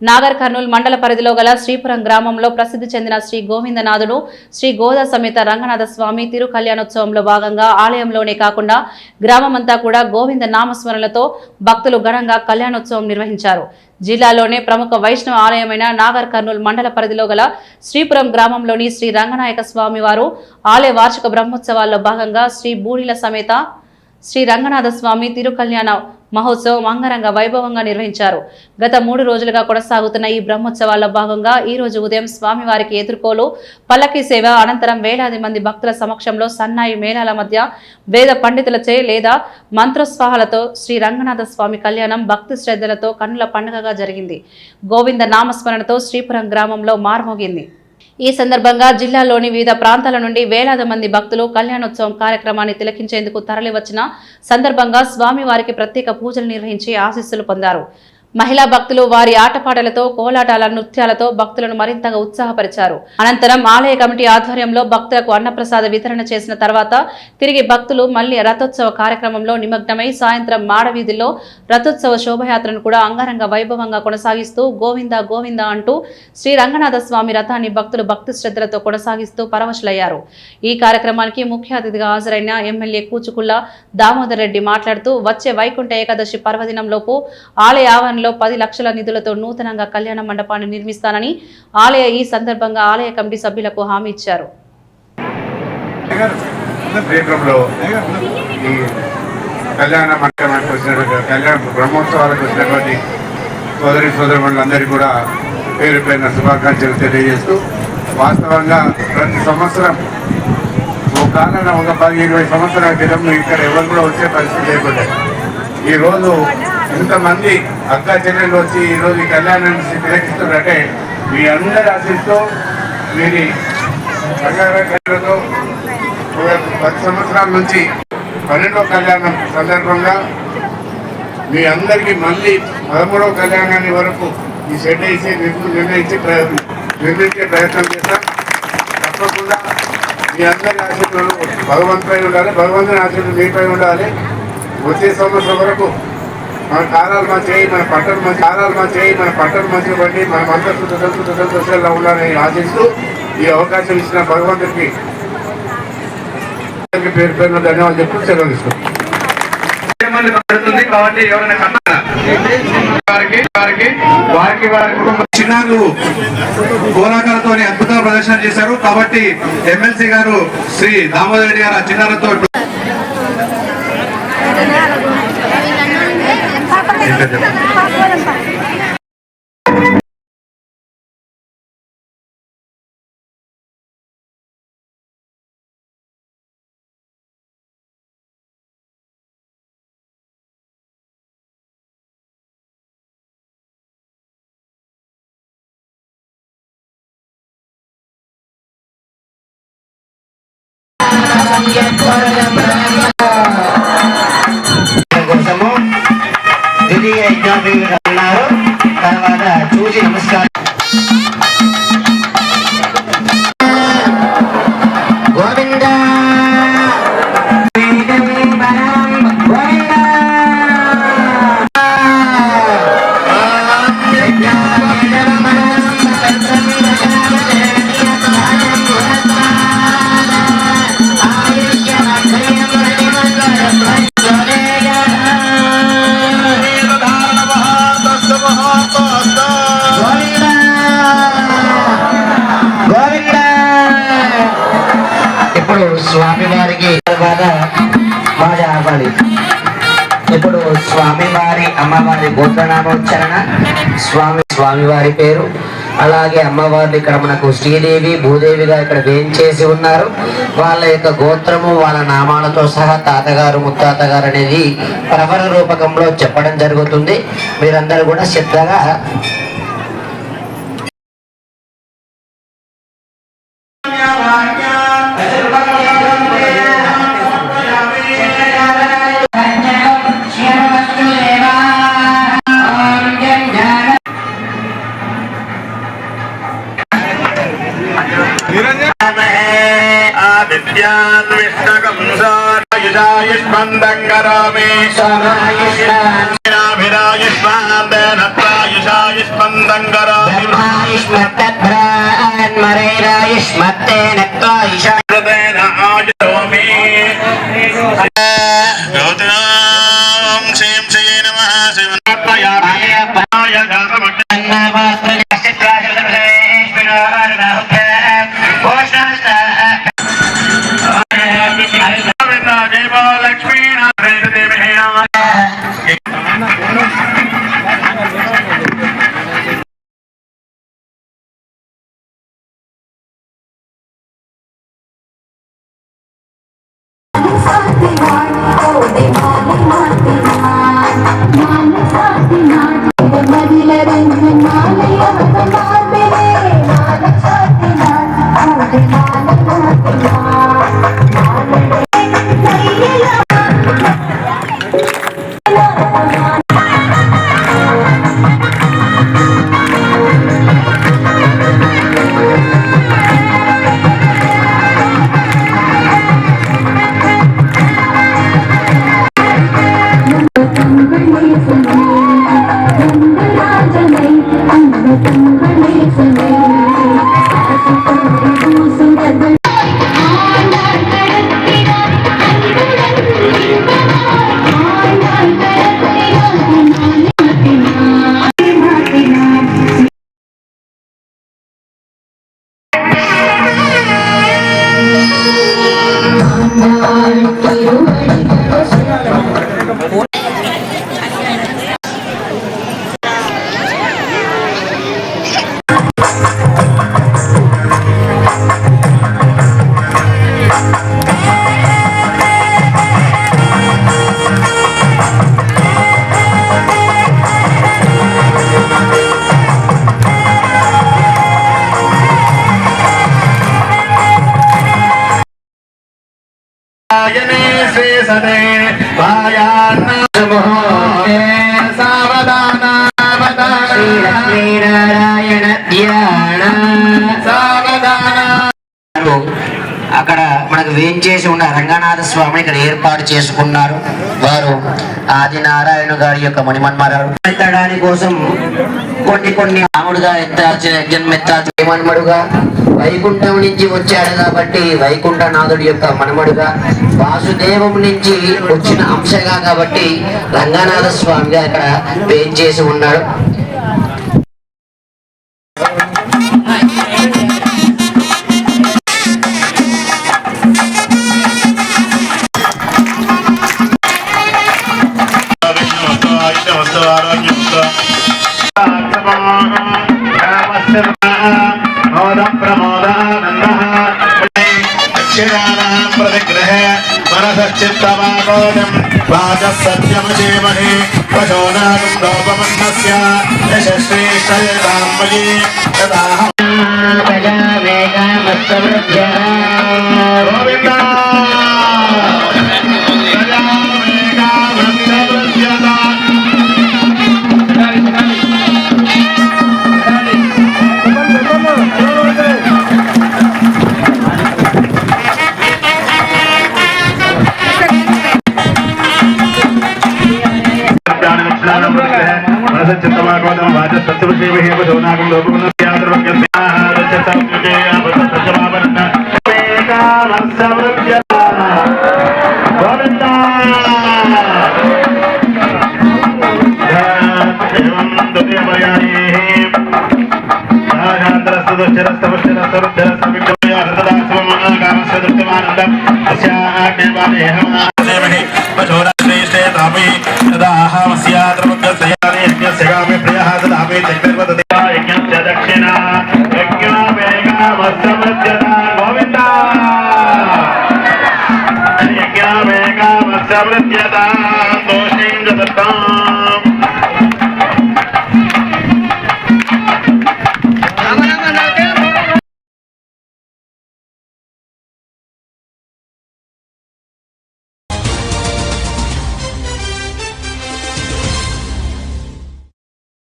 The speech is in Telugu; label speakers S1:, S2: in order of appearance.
S1: నాగర్ కర్నూల్ మండల పరిధిలో గల శ్రీపురం గ్రామంలో ప్రసిద్ధి చెందిన శ్రీ గోవిందనాథుడు శ్రీ గోదా సమేత రంగనాథ స్వామి తిరు కళ్యాణోత్సవంలో భాగంగా ఆలయంలోనే కాకుండా గ్రామమంతా కూడా గోవింద నామస్మరణలతో భక్తులు ఘనంగా కళ్యాణోత్సవం నిర్వహించారు. జిల్లాలోనే ప్రముఖ వైష్ణవ ఆలయమైన నాగర్ కర్నూల్ మండల పరిధిలో గల శ్రీపురం గ్రామంలోని శ్రీ రంగనాయక స్వామి వారు ఆలయ వార్షిక బ్రహ్మోత్సవాల్లో భాగంగా శ్రీ బూడిల సమేత శ్రీ రంగనాథ స్వామి తిరు కళ్యాణ మహోత్సవం అంగరంగ వైభవంగా నిర్వహించారు. గత 3 రోజులుగా కొనసాగుతున్న ఈ బ్రహ్మోత్సవాల్లో భాగంగా ఈ రోజు ఉదయం స్వామివారికి ఎదుర్కోలు పల్లకి సేవ అనంతరం వేలాది మంది భక్తుల సమక్షంలో సన్నాయి మేళాల మధ్య వేద పండితులచే లేదా మంత్రోత్సాహాలతో శ్రీ రంగనాథ స్వామి కళ్యాణం భక్తి శ్రద్ధలతో కన్నుల పండుగగా జరిగింది. గోవింద నామస్మరణతో శ్రీపురం గ్రామంలో మార్మోగింది. ఈ సందర్భంగా జిల్లాలోని వివిధ ప్రాంతాల నుండి వేలాది మంది భక్తులు కళ్యాణోత్సవం కార్యక్రమాన్ని తిలకించేందుకు తరలివచ్చిన సందర్భంగా స్వామివారికి ప్రత్యేక పూజలు నిర్వహించి ఆశీస్సులు పొందారు. మహిళా భక్తులు వారి ఆటపాటలతో కోలాటాల నృత్యాలతో భక్తులను మరింతగా ఉత్సాహపరిచారు. అనంతరం ఆలయ కమిటీ ఆధ్వర్యంలో భక్తులకు అన్నప్రసాద వితరణ చేసిన తర్వాత తిరిగి భక్తులు మళ్లీ రథోత్సవ కార్యక్రమంలో నిమగ్నమై సాయంత్రం మాడవీధుల్లో రథోత్సవ శోభయాత్రను కూడా అంగరంగ వైభవంగా కొనసాగిస్తూ గోవింద గోవింద అంటూ శ్రీ రంగనాథ స్వామి రథాన్ని భక్తులు భక్తి శ్రద్ధలతో కొనసాగిస్తూ పరవశులయ్యారు. ఈ కార్యక్రమానికి ముఖ్య అతిథిగా హాజరైన ఎమ్మెల్యే కూచుకుల్ల దామోదర్ రెడ్డి మాట్లాడుతూ వచ్చే వైకుంఠ ఏకాదశి పర్వదినంలోపు ఆలయ ఆవరణ 10 లక్షల నిధులతో నూతనంగా కళ్యాణ మండపాన్ని నిర్మిస్తానని ఈ సందర్భంగా ఆలయ కమిటీ సభ్యులకు హామీ ఇచ్చారు. బ్రహ్మోత్సవాలకు వచ్చినటువంటి సోదరి సోదరులందరికీ కూడా పేరు పేరున శుభాకాంక్షలు తెలియజేస్తూ, వాస్తవంగా ప్రతి సంవత్సరం ఒక 10-20 సంవత్సరాల క్రితం ఇక్కడ ఎవరు కూడా వచ్చే పరిస్థితి లేకుండా ఈరోజు ఇంతమంది అక్క చెల్లెలు వచ్చి ఈరోజు ఈ కళ్యాణాన్ని తిలకిస్తున్నారంటే మీ అందరి ఆశిస్తూ వీరి కళ్యాణతో 10 సంవత్సరాల నుంచి 12వ కళ్యాణం సందర్భంగా మీ అందరికీ మళ్ళీ 13వ కళ్యాణాన్ని వరకు ఈ షెడ్ వేసి నిర్మించే ప్రయత్నం చేస్తాం. తప్పకుండా మీ అందరి ఆశీస్సులు భగవంతుపై ఉండాలి, భగవంతుని ఆశీస్సులు మీపై ఉండాలి. వచ్చే సంవత్సరం వరకు మన కాలాలు మంచిగా మన పంటలు మంచిగా పడి మన మంత్రులు సంతోషాల్లో ఉండాలని ఆశిస్తూ ఈ అవకాశం ఇచ్చిన భగవంతుడికి పేరు పేరున ధన్యవాదాలు చెప్తూ సెలవు తీసుకుంటాం. కాబట్టి ఎవరైనా వారి కుటుంబ చిన్నారులు కోలాకాలతో అద్భుతంగా ప్రదర్శన చేశారు. కాబట్టి ఎమ్మెల్సీ గారు శ్రీ దామోదర్ రెడ్డి గారు ఆ చిన్నారులతో కోసము ద్వితీయ యజ్ఞాధికారులు ఉన్నారు. తర్వాత చూసి నమస్కారం. గోవింద స్వామివారికి బాగా ఆపాలి. ఇప్పుడు స్వామివారి అమ్మవారి గోత్రనామోచ్చరణ, స్వామివారి పేరు, అలాగే అమ్మవారిని ఇక్కడ మనకు శ్రీదేవి భూదేవిగా ఇక్కడ వేయించేసి ఉన్నారు. వాళ్ళ యొక్క గోత్రము వాళ్ళ నామాలతో సహా తాతగారు ముత్తాతగారు అనేది ప్రవర రూపకంలో చెప్పడం జరుగుతుంది. మీరందరూ కూడా శ్రద్ధగా
S2: आदित्यान्विष्टकंसायुषायुष्मन्दं అక్కడ మనకు వేంచేసి ఉన్న రంగనాథ స్వామిని ఇక్కడ ఏర్పాటు చేసుకున్నారు. వారు ఆదినారాయణ గారి యొక్క మణిమన్మరాలు ఎత్తడానికి కోసం కొన్ని రాముడుగా ఎత్తాల్సిన మన్మడుగా వైకుంఠం నుంచి వచ్చాడు కాబట్టి వైకుంఠనాథుడి యొక్క మనుమడుగా, వాసుదేవం నుంచి వచ్చిన అంశగా కాబట్టి రంగనాథ స్వామిగా ఇక్కడ వేంచేసి ఉన్నాడు.
S3: Govinda